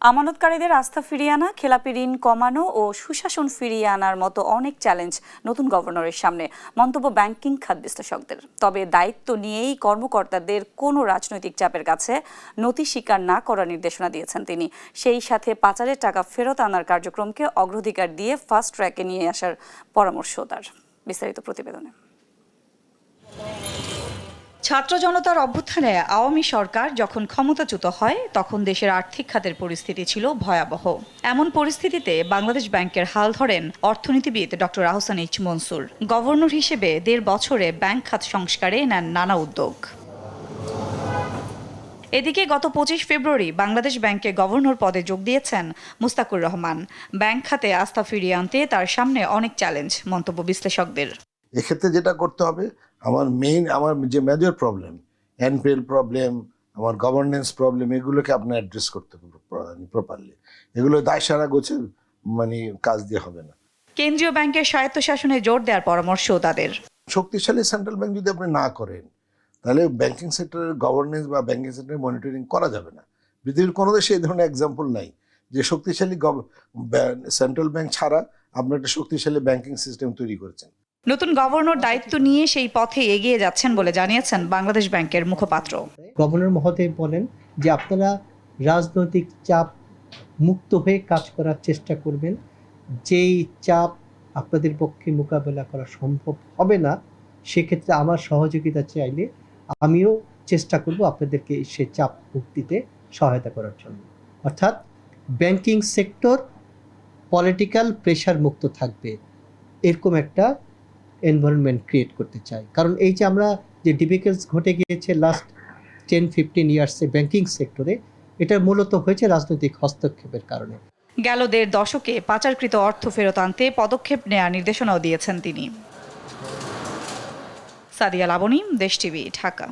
আমানতকারীদের আস্থা ফিরিয়ে আনা, খেলাপি ঋণ কমানো ও সুশাসন ফিরিয়ে আনার মতো অনেক চ্যালেঞ্জ নতুন গভর্নরের সামনে, মন্তব্য ব্যাংকিং খাত বিশ্লেষকদের। তবে দায়িত্ব নিয়েই কর্মকর্তাদের কোনো রাজনৈতিক চাপের কাছে নতি স্বীকার না করার নির্দেশনা দিয়েছেন তিনি। সেই সাথে পাচারের টাকা ফেরত আনার কার্যক্রমকে অগ্রাধিকার দিয়ে ফাস্ট ট্র্যাকে নিয়ে আসার পরামর্শ তার। বিস্তারিত প্রতিবেদনে। ছাত্র জনতার অভ্যুত্থানে আওয়ামী সরকার যখন ক্ষমতাচ্যুত হয় তখন দেশের আর্থিক খাতের পরিস্থিতি ছিল ভয়াবহ। এমন পরিস্থিতিতে বাংলাদেশ ব্যাংকের হাল ধরেন অর্থনীতিবিদ doctor Ahsan H Mansur. Governor হিসেবে ১.৫ বছরে ব্যাংক খাত সংস্কারে নেন নানা উদ্যোগ। এদিকে গত ২৫ ফেব্রুয়ারি বাংলাদেশ ব্যাংকে গভর্নর পদে যোগ দিয়েছেন মুস্তাকুর রহমান। ব্যাংক খাতে আস্থা ফিরিয়ে আনতে তার সামনে অনেক চ্যালেঞ্জ, মন্তব্য বিশ্লেষকদের। এক্ষেত্রে যেটা করতে হবে, আমার যে মেজর প্রবলেম, এনপিএল প্রবলেম, আমার গভর্নেন্স প্রবলেম, এগুলোকে আপনার অ্যাড্রেস করতে হবে প্রপারলি। এগুলো দায়সারা গোছে কাজ দিয়ে হবে না। কেন্দ্রীয় ব্যাংকের স্বায়ত্তশাসনে জোর দেওয়ার পরামর্শ তাদের। শক্তিশালী সেন্ট্রাল ব্যাংক যদি আপনি না করেন, তাহলে ব্যাংকিং সেক্টরের গভর্নেন্স বা ব্যাংকিং সেক্টরের মনিটরিং করা যাবে না। পৃথিবীর কোনো দেশে এই ধরনের এক্সাম্পল নাই যে শক্তিশালী সেন্ট্রাল ব্যাংক ছাড়া আপনি একটা শক্তিশালী ব্যাংকিং সিস্টেম তৈরি করেছেন। নতুন গভর্নর দায়িত্ব নিয়ে সেই পথে এগিয়ে যাচ্ছেন বলে জানিয়েছেন বাংলাদেশ ব্যাংকের মুখপাত্র। গভর্নর মহোদয় বলেন যে আপনারা রাজনৈতিক চাপ মুক্ত হয়ে কাজ করার চেষ্টা করবেন। যেই চাপ আপনাদের পক্ষে মোকাবেলা করা সম্ভব হবে না, সেক্ষেত্রে আমার সহযোগিতা চাইলে আমিও চেষ্টা করব আপনাদেরকে সে চাপ মুক্তিতে সহায়তা করার জন্য। অর্থাৎ ব্যাংকিং সেক্টর পলিটিক্যাল প্রেশার মুক্ত থাকবে, এরকম একটা এনভায়রনমেন্ট ক্রিয়েট করতে চাই। কারণ এই যে আমরা যে ডিফিকাল্টস ঘটে গিয়েছে লাস্ট 10-15 ইয়ার্সে ব্যাংকিং সেক্টরে, এটা মূলত হয়েছে রাজনৈতিক হস্তক্ষেপের কারণে। গেল ১.৫ দশকে পাচারকৃত অর্থ ফেরত আনতে পদক্ষেপ নেওয়ার নির্দেশনাও দিয়েছেন তিনি। সাদিয়া লাবনী, দেশ টিভি, ঢাকা।